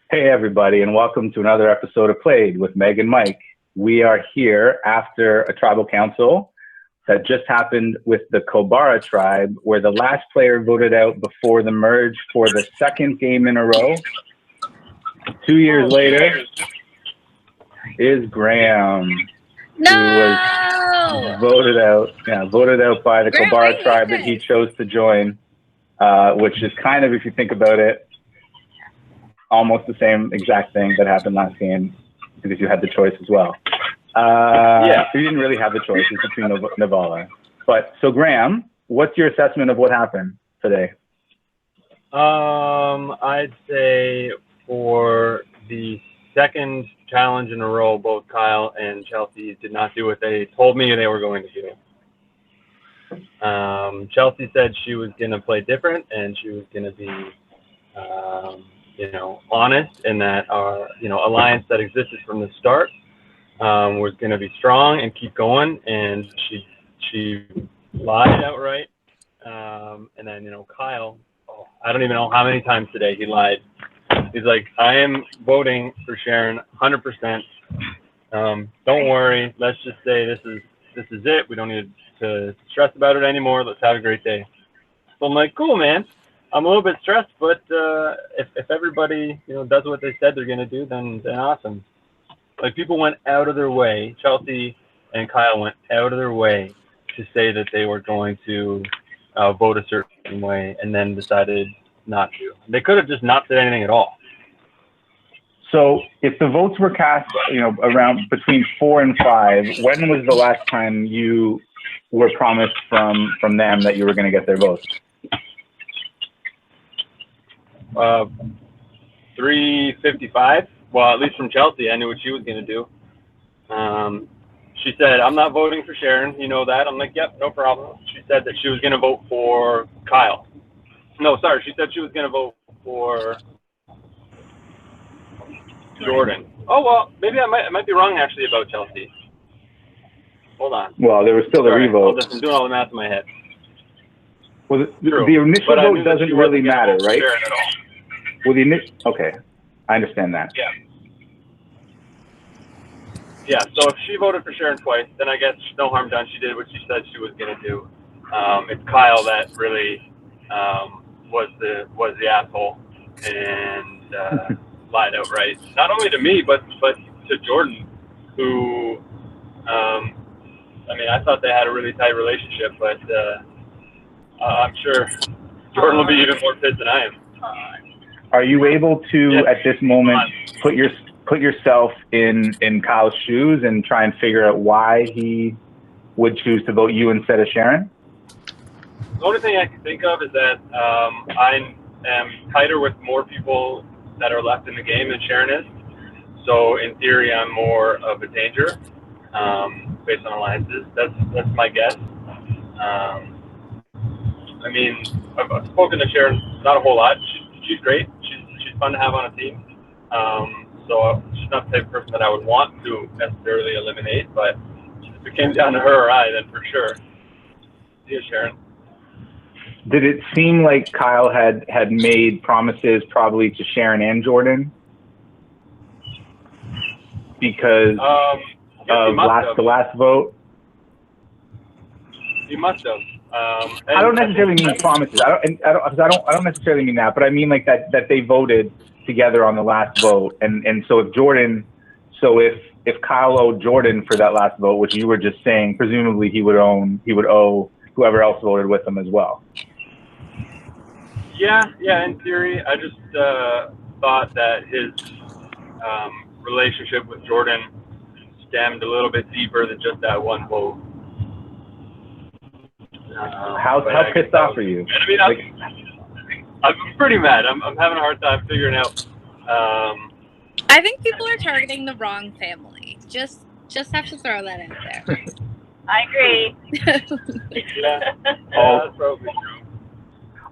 Hey, everybody, and welcome to another episode of Played with Meg and Mike. We are here after a tribal council that just happened with the Kobara tribe, where the last player voted out before the merge for the second game in a row. 2 years later is Graham, No! who was voted out by the Graham, Kobara I tribe hate that he this. chose to join, which is kind of, if you think about it, almost the same exact thing that happened last game because you had the choice as well. So you didn't really have the choice. It's between Navala. But so Graham, what's your assessment of what happened today? I'd say for the second challenge in a row, both Kyle and Chelsea did not do what they told me they were going to do. Chelsea said she was going to play different and she was going to be, honest in that our, alliance that existed from the start was going to be strong and keep going. And she lied outright. And then, Kyle, I don't even know how many times today he lied. He's like, I am voting for Sharon 100%. Don't worry. Let's just say this is it. We don't need to stress about it anymore. Let's have a great day. So I'm like, cool, man. I'm a little bit stressed, but if everybody does what they said they're gonna do, then awesome. Like, people went out of their way. Chelsea and Kyle went out of their way to say that they were going to vote a certain way, and then decided not to. They could have just not said anything at all. So if the votes were cast, around between 4 and 5, when was the last time you were promised from them that you were going to get their votes? 3:55. Well, at least from Chelsea, I knew what she was going to do. She said, I'm not voting for Sharon. You know that? I'm like, yep, no problem. She said that she was going to vote for Kyle. No, sorry. She said she was going to vote for Jordan. Oh, well, maybe I might be wrong, actually, about Chelsea. Hold on. Well, there was still a revote. I'm doing all the math in my head. Well, the initial vote doesn't really matter, right? At all. Well, okay, I understand that. Yeah, so if she voted for Sharon twice, then I guess no harm done. She did what she said she was going to do. It's Kyle that really was the asshole and lied outright. Not only to me, but to Jordan, who, I thought they had a really tight relationship, but I'm sure Jordan will be even more pissed than I am. Are you able to, at this moment, put yourself in Kyle's shoes and try and figure out why he would choose to vote you instead of Sharon? The only thing I can think of is that I am tighter with more people that are left in the game than Sharon is. So in theory, I'm more of a danger based on alliances. That's my guess. I've spoken to Sharon not a whole lot. She's great. She's fun to have on a team. So she's not the type of person that I would want to necessarily eliminate. But if it came down to her or I, then for sure. See you, Sharon. Did it seem like Kyle had made promises probably to Sharon and Jordan because of the last vote? He must have. I don't necessarily mean promises. I don't necessarily mean that, but I mean like that they voted together on the last vote, and so if Kyle owed Jordan for that last vote, which you were just saying, presumably he would owe whoever else voted with him as well. Yeah. In theory, I just thought that his relationship with Jordan stemmed a little bit deeper than just that one vote. How pissed off are you? I'm pretty mad. I'm having a hard time figuring out. I think people are targeting the wrong family. Just have to throw that out there. I agree. Yeah, that's probably true.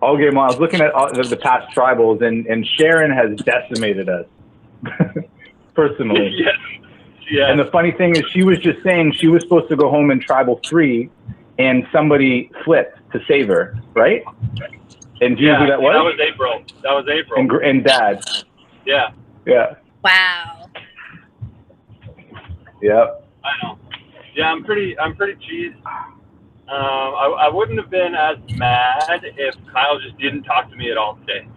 All game long, I was looking at the past tribals, and Sharon has decimated us personally. Yes. And the funny thing is, she was just saying she was supposed to go home in tribal 3, and somebody flipped to save her, right? And do you know who that was? That was April. And Dad. Yeah. Yeah. Wow. Yep. I know. Yeah, I'm pretty cheesed. I wouldn't have been as mad if Kyle just didn't talk to me at all today.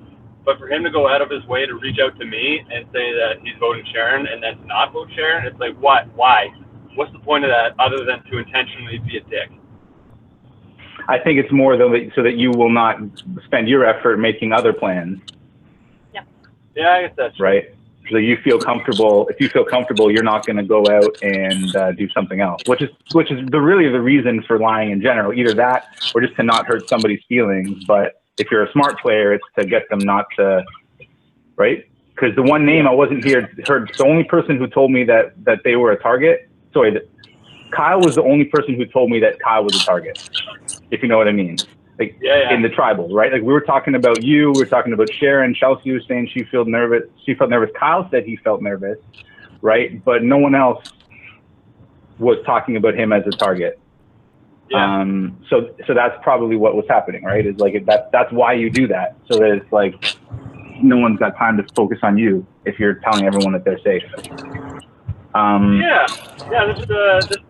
But for him to go out of his way to reach out to me and say that he's voting Sharon and then to not vote Sharon, it's like, what? Why? What's the point of that other than to intentionally be a dick? I think it's more though so that you will not spend your effort making other plans. Yeah, I guess that's true. Right. So you feel comfortable. If you feel comfortable, you're not going to go out and do something else, which is really the reason for lying in general. Either that or just to not hurt somebody's feelings. But if you're a smart player, it's to get them not to, right? Because the one name I wasn't heard, the only person who told me that they were a target. Sorry, Kyle was the only person who told me that Kyle was a target. If you know what I mean. Like in the tribals, right? Like we were talking about you, we were talking about Sharon. Chelsea was saying she felt nervous. Kyle said he felt nervous, right? But no one else was talking about him as a target. Yeah. So that's probably what was happening, right? Is like that's why you do that, so that it's like no one's got time to focus on you if you're telling everyone that they're safe.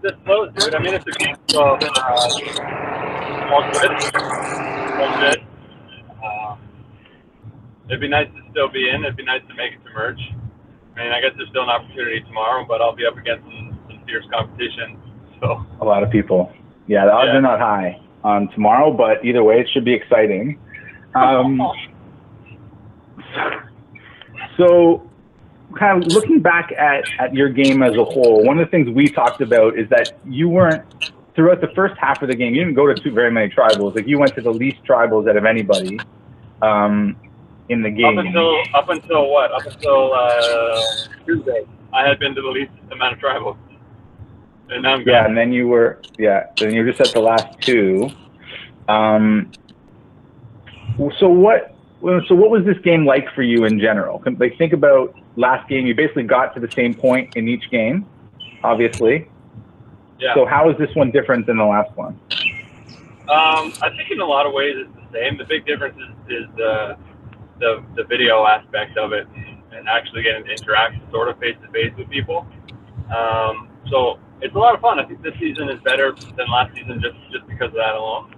This flows, dude. I mean, it's a game, so all good. It'd be nice to still be in. It'd be nice to make it to merge. I mean, I guess there's still an opportunity tomorrow, but I'll be up against some fierce competition. So a lot of people. Yeah, the odds are not high on tomorrow, but either way, it should be exciting. So kind of looking back at your game as a whole, one of the things we talked about is that you weren't, throughout the first half of the game, you didn't go to very many tribals. Like you went to the least tribals out of anybody in the game. Up until what? Up until Tuesday, I had been to the least amount of tribals. And now I'm gone. And then you were just at the last two. So what was this game like for you in general? Like think about last game. You basically got to the same point in each game, obviously. Yeah. So how is this one different than the last one? I think in a lot of ways it's the same. The big difference is the video aspect of it and actually getting to interact sort of face to face with people. So it's a lot of fun. I think this season is better than last season just because of that alone.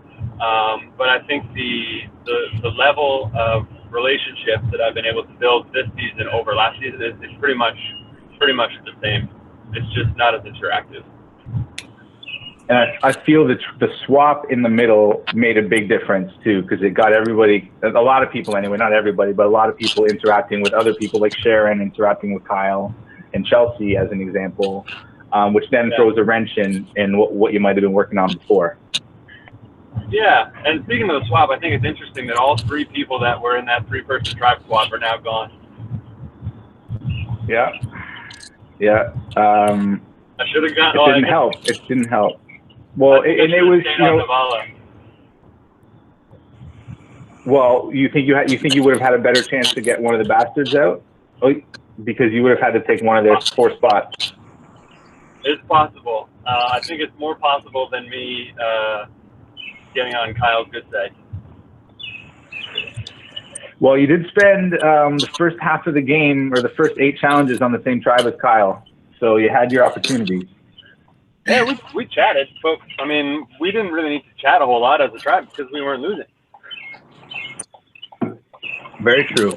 But I think the level of relationships that I've been able to build this season over last season is pretty much the same. It's just not as interactive. And I feel that the swap in the middle made a big difference too, because it got everybody, a lot of people anyway, not everybody, but a lot of people interacting with other people, like Sharon interacting with Kyle and Chelsea as an example, which then throws a wrench in what you might have been working on before. Yeah, and speaking of the swap, I think it's interesting that all three people that were in that three-person tribe swap are now gone. Yeah. Yeah. I should have gotten. It didn't help. It didn't help. Well, and it was, well, you think you would have had a better chance to get one of the bastards out? Because you would have had to take one of their 4 spots. It's possible. I think it's more possible than me getting on Kyle's good side. Well, you did spend the first half of the game, or the first 8 challenges on the same tribe as Kyle, so you had your opportunities. Yeah, we chatted, but I mean, we didn't really need to chat a whole lot as a tribe because we weren't losing. Very true.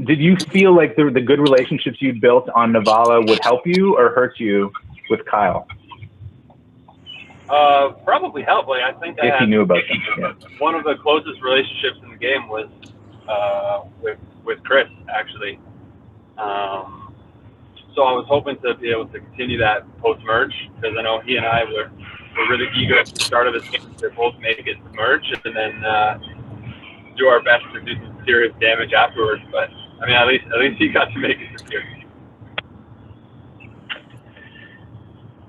Did you feel like the good relationships you built on Navala would help you or hurt you with Kyle? Probably help. Like, I think if you knew about them. Yeah. One of the closest relationships in the game was with Chris, actually. So I was hoping to be able to continue that post-merge, because I know he and I were really eager at the start of this game to both make it to merge and then do our best to do some serious damage afterwards. But I mean, at least he got to make it to serious.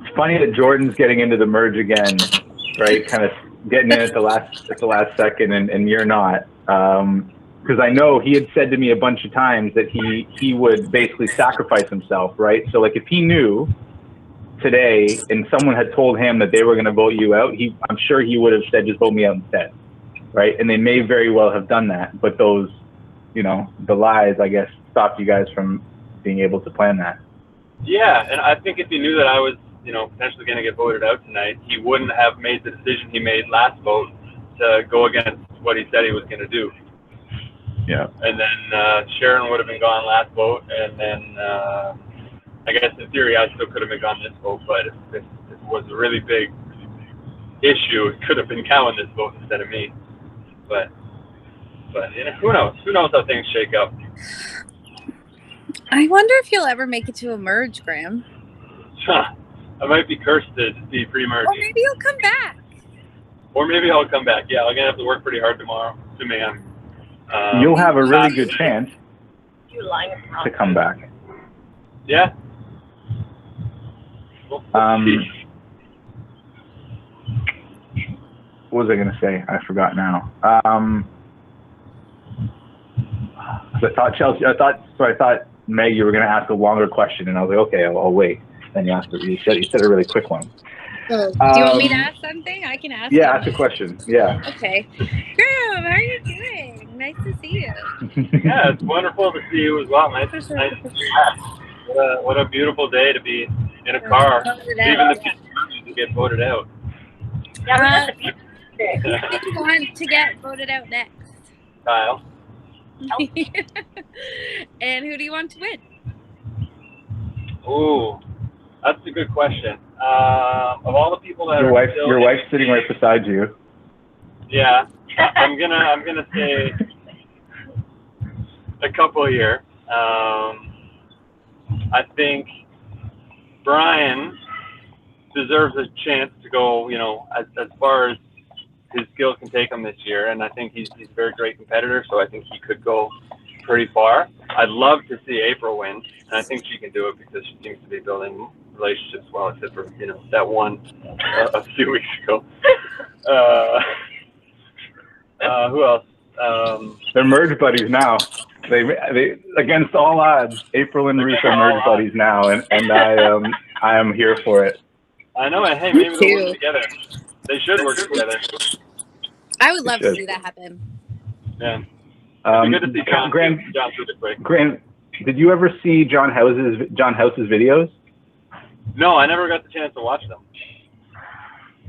It's funny that Jordan's getting into the merge again, right? Kind of getting in at the last second, and you're not. Because I know he had said to me a bunch of times that he would basically sacrifice himself, right? So like if he knew today and someone had told him that they were going to vote you out, I'm sure he would have said, just vote me out instead, right? And they may very well have done that, but those, the lies, I guess, stopped you guys from being able to plan that. Yeah, and I think if he knew that I was, potentially going to get voted out tonight, he wouldn't have made the decision he made last vote to go against what he said he was going to do. Yeah. And then Sharon would have been gone last vote, and then I guess in theory I still could have been gone this vote, but if it was a really big issue, it could have been Cowan this vote instead of me. But who knows? Who knows how things shake up? I wonder if you'll ever make it to a merge, Graham. I might be cursed to be pre-merge. Or maybe you'll come back. Or maybe I'll come back. Yeah, I'm gonna have to work pretty hard tomorrow, assuming I'm. You'll have a really good chance to come back. Yeah. What was I going to say? I forgot now. I thought Meg, you were going to ask a longer question, and I was like, okay, I'll wait. Then you asked. You said a really quick one. Do you want me to ask something? I can ask. Yeah, ask a question. Yeah. Okay. Graham, how are you doing? Nice to see you. Yeah, it's wonderful to see you as well. Nice to see you. What a beautiful day to be in a car, leaving the people to get voted out. Yeah, who do you want to get voted out next? Kyle. And who do you want to win? Ooh, that's a good question. Of all the people that your wife's sitting right beside you. Yeah, I'm gonna say a couple here. I think Brian deserves a chance to go, as far as his skills can take him this year, and I think he's a very great competitor, so I think he could go pretty far. I'd love to see April win, and I think she can do it because she seems to be building relationships well, except for that one a few weeks ago. Who else? They're merge buddies now. They against all odds, April and Ruth are merge buddies now, and I am here for it. I know, and hey, maybe they'll work together. They should work together. I would love to see that happen. Yeah. It'd be good to see John through the quick. Graham, did you ever see John House's videos? No, I never got the chance to watch them.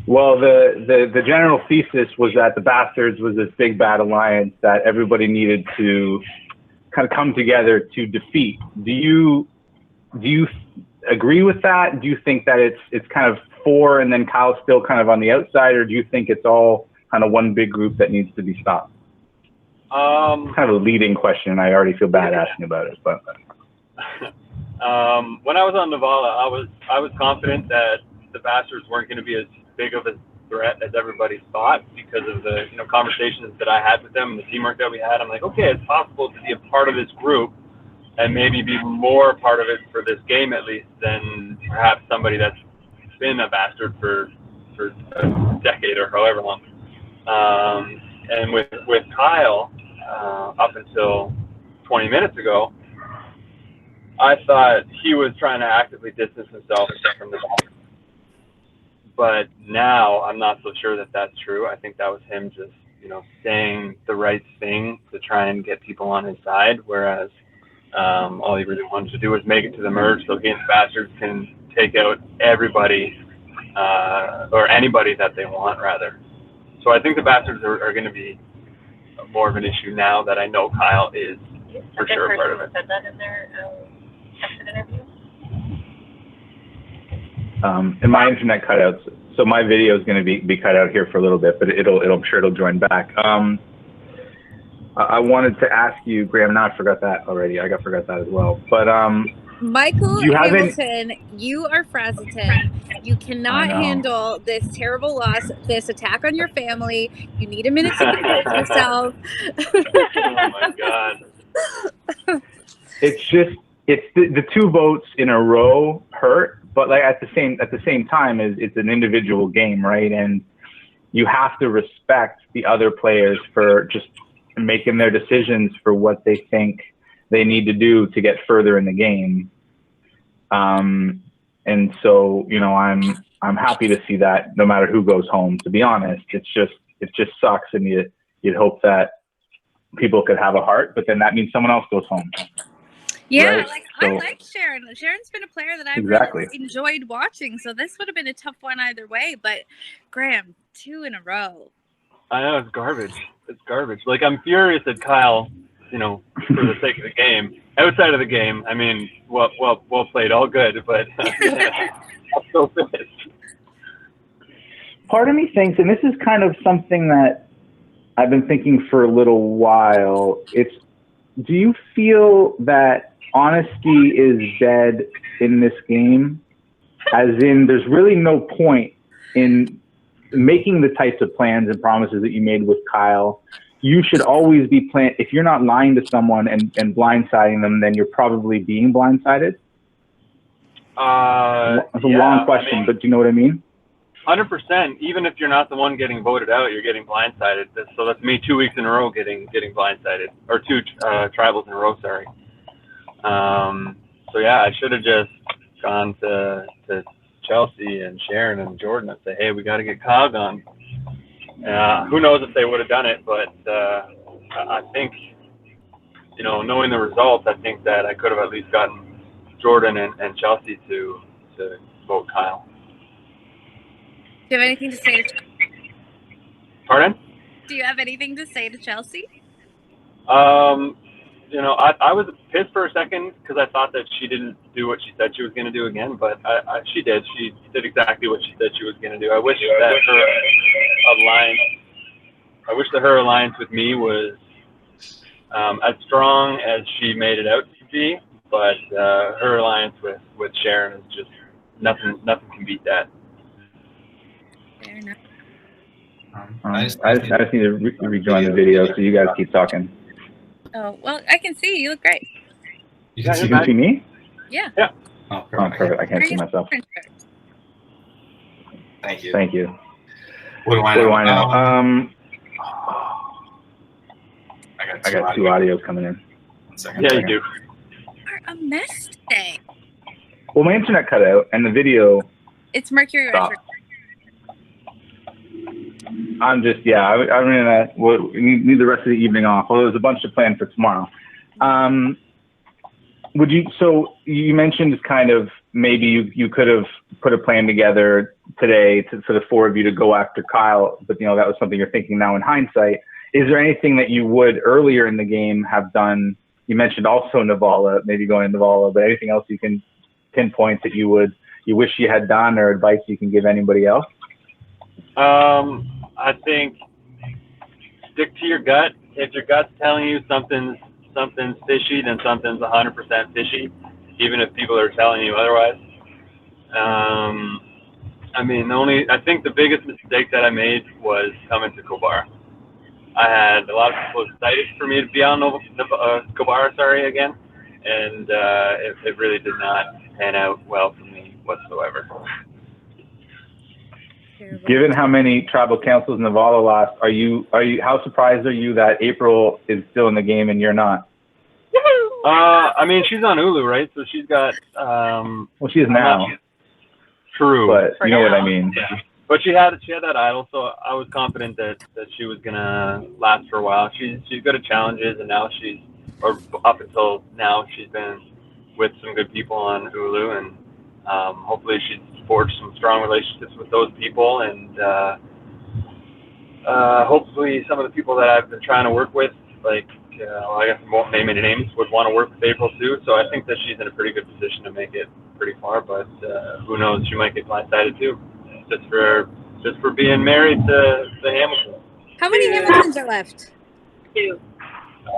Well, the general thesis was that the Bastards was this big bad alliance that everybody needed to kind of come together to defeat. Do you agree with that? Do you think that it's kind of four and then Kyle's still kind of on the outside, or do you think it's all kind of one big group that needs to be stopped? It's kind of a leading question. I already feel bad asking about it, but when I was on Navala, I was confident that the Bastards weren't going to be as big of a threat as everybody thought because of the conversations that I had with them and the teamwork that we had. I'm like, okay, it's possible to be a part of this group and maybe be more part of it for this game at least than perhaps somebody that's been a Bastard for a decade or however long. And with Kyle, up until 20 minutes ago, I thought he was trying to actively distance himself from the ball. But now I'm not so sure that that's true. I think that was him just, saying the right thing to try and get people on his side, whereas all he really wanted to do was make it to the merge so he and the Bastards can take out everybody or anybody that they want, rather. So I think the Bastards are going to be more of an issue now that I know Kyle is for sure a part of it. Said that in their exit interview. And my internet cut out, so my video is going to be cut out here for a little bit, but I'm sure it'll join back. I wanted to ask you, Graham. Now I forgot that already. I forgot that as well. But Michael Hamilton, you are frazzleton. You cannot handle this terrible loss, this attack on your family. You need a minute to compose yourself. Oh my God! It's the two votes in a row hurt. But like at the same time, it's an individual game, right? And you have to respect the other players for just making their decisions for what they think they need to do to get further in the game. And so, I'm happy to see that no matter who goes home. To be honest, it just sucks, and you'd hope that people could have a heart, but then that means someone else goes home. Yeah, right? like So, I like Sharon. Sharon's been a player that I've exactly. really enjoyed watching, so this would have been a tough one either way. But Graham, 2 in a row. I know, it's garbage. It's garbage. Like, I'm furious at Kyle, you know, for the sake of the game. Outside of the game, I mean, well played, all good, but I'm so pissed. Part of me thinks, and this is kind of something that I've been thinking for a little while, do you feel that honesty is dead in this game? As in, there's really no point in making the types of plans and promises that you made with Kyle. You should always be if you're not lying to someone and blindsiding them, then you're probably being blindsided. It's a long question, but do you know what I mean? 100%. Even if you're not the one getting voted out, you're getting blindsided. So that's me 2 weeks in a row getting blindsided, or 2 tribals in a row. Sorry. So yeah, I should have just gone to Chelsea and Sharon and Jordan and say, hey, we got to get Kyle gone. Who knows if they would have done it, but I think, you know, knowing the results, I think that I could have at least gotten Jordan and Chelsea to vote Kyle. Do you have anything to say to Chelsea? Pardon? Do you have anything to say to Chelsea? You know, I was pissed for a second because I thought that she didn't do what she said she was going to do again, but she did. She did exactly what she said she was going to do. I wish that her alliance with me was as strong as she made it out to be, but her alliance with Sharon is just nothing can beat that. Fair enough. I just need to rejoin the video, so you guys keep talking. Oh, well, I can see you. You look great. You can see me? Yeah. Yeah. Oh, perfect. I can't see myself. Thank you. Thank you. What do I know? I got 2 audios coming in. 1 second. Yeah, you do. You are a mess today. Well, my internet cut out, and the video. It's Mercury stopped. retrograde. I'm just, I'm gonna need the rest of the evening off. Well, there's a bunch to plan for tomorrow. So you mentioned kind of maybe you could have put a plan together today for the 4 of you to go after Kyle, but you know, that was something you're thinking now in hindsight. Is there anything that you would earlier in the game have done? You mentioned also Navala, maybe going to Navala, but anything else you can pinpoint that you wish you had done, or advice you can give anybody else? I think stick to your gut. If your gut's telling you something's fishy, then something's 100% fishy, even if people are telling you otherwise. I mean, I think the biggest mistake that I made was coming to Kobar. I had a lot of people excited for me to be on Kobar, again, and it really did not pan out well for me whatsoever. Given how many tribal councils Navala lost, how surprised are you that April is still in the game and you're not? I mean, she's on Ulu, right? So she's got. Well, she is now. True, but you know what I mean. Yeah. But she had that idol, so I was confident that she was gonna last for a while. She's good at challenges, and now up until now, she's been with some good people on Ulu, and hopefully she's forged some strong relationships with those people, and hopefully some of the people that I've been trying to work with, like I guess I won't name any names, would want to work with April too. So I think that she's in a pretty good position to make it pretty far, but who knows, she might get blindsided too, just for being married to the Hamilton. How many Hamiltons are left? 2.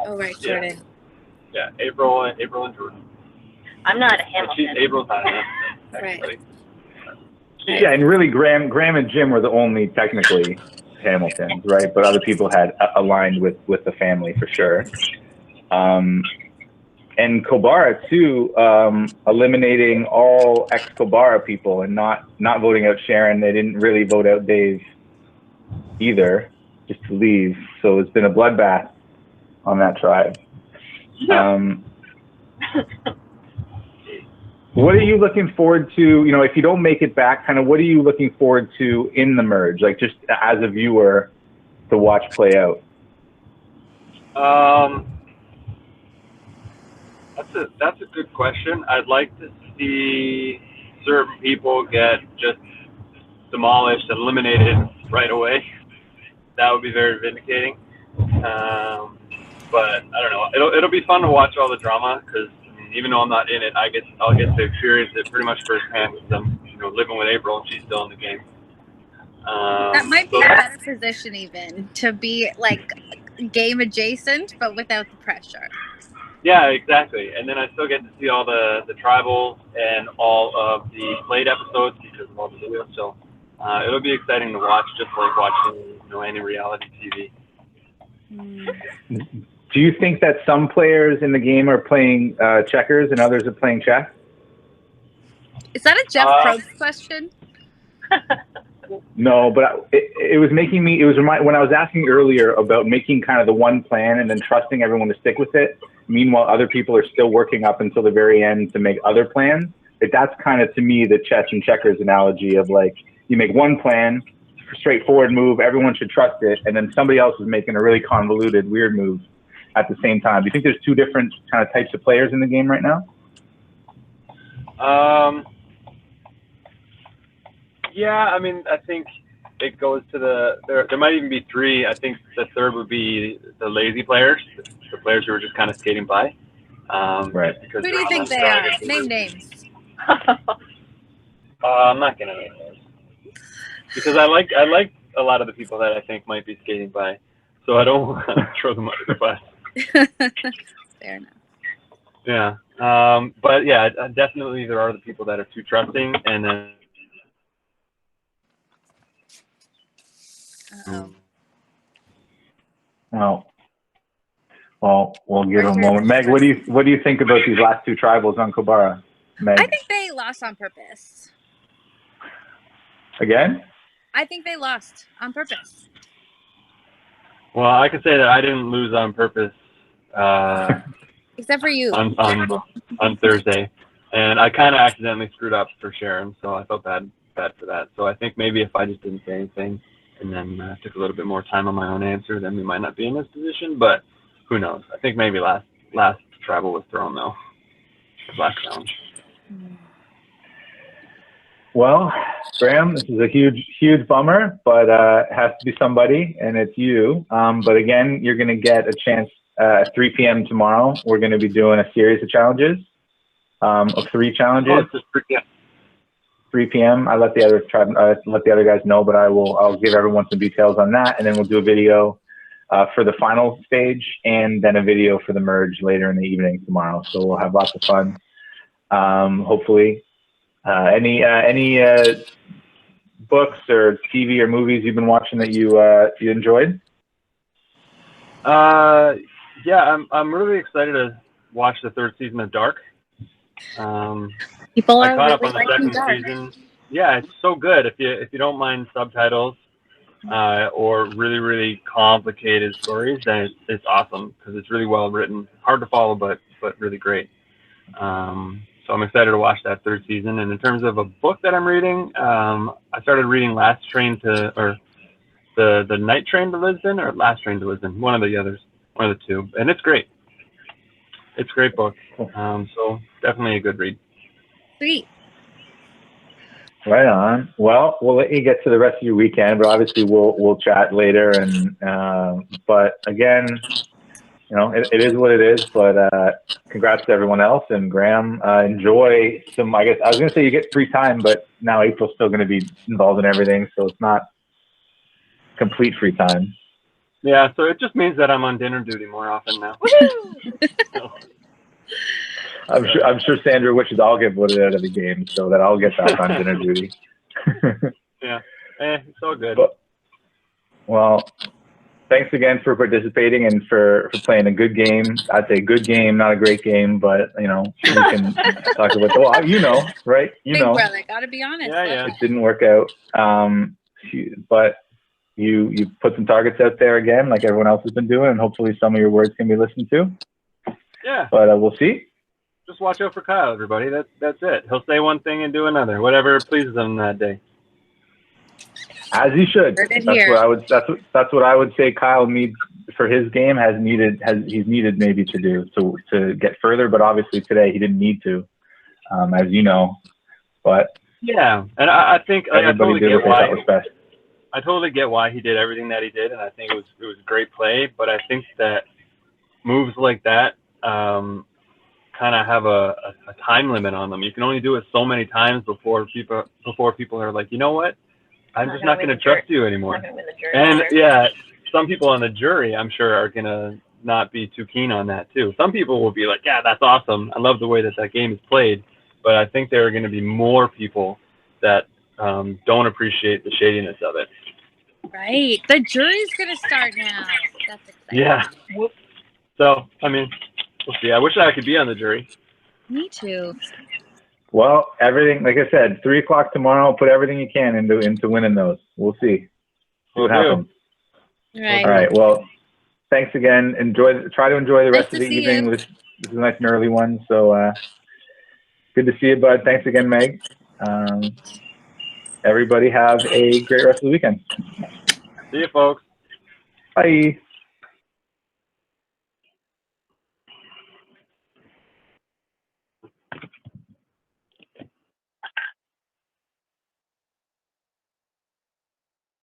Oh, right, Jordan. Yeah, April and Jordan. I'm not a Hamilton. April's not a Hamilton, actually. Right. Yeah, and really, Graham and Jim were the only technically Hamiltons, right? But other people had aligned with the family for sure. And Kobara too, eliminating all ex-Kobara people and not voting out Sharon. They didn't really vote out Dave either, just to leave. So it's been a bloodbath on that tribe. What are you looking forward to? You know, if you don't make it back, kind of what are you looking forward to in the merge? Like just as a viewer to watch play out. That's a good question. I'd like to see certain people get just demolished, eliminated right away. That would be very vindicating. But I don't know. It'll be fun to watch all the drama because even though I'm not in it, I'll get to experience it pretty much firsthand with them. Living with April and she's still in the game. That might be a better position even to be like game adjacent, but without the pressure. Yeah, exactly. And then I still get to see all the tribals and all of the played episodes because of all the videos. So it'll be exciting to watch, just like watching any reality TV. Do you think that some players in the game are playing checkers and others are playing chess? Is that a Jeff Probst question? No, but it was making me. When I was asking earlier about making kind of the one plan and then trusting everyone to stick with it. Meanwhile, other people are still working up until the very end to make other plans. That's kind of, to me, the chess and checkers analogy of like, you make one plan, straightforward move, everyone should trust it, and then somebody else is making a really convoluted, weird move at the same time. Do you think there's two different kind of types of players in the game right now? Yeah, I mean, I think it goes to there might even be three. I think the third would be the lazy players, the players who are just kind of skating by. Right. Who do you think they are? Name names. I'm not gonna name names because I like a lot of the people that I think might be skating by, so I don't want to throw them under the bus. Fair enough. Yeah, but yeah, definitely there are the people that are too trusting, and then. Oh. Well, we'll give them a moment. Meg, what do you think about these last two tribals on Kobara? Meg? I think they lost on purpose. Again? I think they lost on purpose. Well, I can say that I didn't lose on purpose. Except for you. On Thursday, and I kind of accidentally screwed up for Sharon, so I felt bad for that. So I think maybe if I just didn't say anything and then took a little bit more time on my own answer, then we might not be in this position. But who knows? I think maybe last tribal was thrown though. Last round. Well, Graham, this is a huge bummer, but it has to be somebody, and it's you. But again, you're going to get a chance at 3 p.m. tomorrow. We're going to be doing a series of challenges, of 3 challenges. Oh, it's 3 p.m. 3 p.m. I let the other guys know, but I'll give everyone some details on that, and then we'll do a video for the final stage, and then a video for the merge later in the evening tomorrow. So we'll have lots of fun. Hopefully, any books or TV or movies you've been watching that you enjoyed? Yeah, I'm really excited to watch the 3rd season of Dark. People are I caught up really on the 2nd Dark. season. Yeah, it's so good. If you don't mind subtitles or really complicated stories, then it's awesome because it's really well written. Hard to follow, but really great. So I'm excited to watch that 3rd season. And in terms of a book that I'm reading, I started reading The Night Train to Lisbon or Last Train to Lisbon, one of the two, and it's great. It's a great book. So definitely a good read. Sweet. Right on. Well, we'll let you get to the rest of your weekend, but obviously we'll chat later. And but again, it is what it is. But congrats to everyone else. And Graham, enjoy some. I guess I was going to say you get free time, but now April's still going to be involved in everything, so it's not complete free time. Yeah, so it just means that I'm on dinner duty more often now. So. I'm sure Sandra wishes I'll get voted out of the game so that I'll get back on dinner duty. Yeah, it's all good. Well, thanks again for participating and for playing a good game. I'd say good game, not a great game, but we can talk about. Well, right? Big brother, gotta be honest. Yeah. It didn't work out, but you put some targets out there again, like everyone else has been doing, and hopefully some of your words can be listened to. Yeah. But we'll see. Just watch out for Kyle, everybody. That's it. He'll say one thing and do another, whatever pleases him that day. As he should. That's what I would say. Kyle needs for his game he's needed maybe to do to get further. But obviously today he didn't need to, as you know. But yeah, and I think like, everybody did what they thought was best. I totally get why he did everything that he did, and I think it was great play. But I think that moves like that kind of have a time limit on them. You can only do it so many times before people are like, you know what, I'm just not going to trust you anymore. And yeah, some people on the jury, I'm sure, are going to not be too keen on that too. Some people will be like, yeah, that's awesome. I love the way that game is played. But I think there are going to be more people that don't appreciate the shadiness of it. Right. The jury's going to start now. That's exciting. Yeah. So, I mean, we'll see. I wish I could be on the jury. Me too. Well, everything, like I said, 3 o'clock tomorrow. Put everything you can into winning those. We'll see. See what happens. Right. All right. Well, thanks again. Try to enjoy the rest of the evening. This is a nice and early one. So good to see you, bud. Thanks again, Meg. Everybody have a great rest of the weekend. See you, folks. Bye.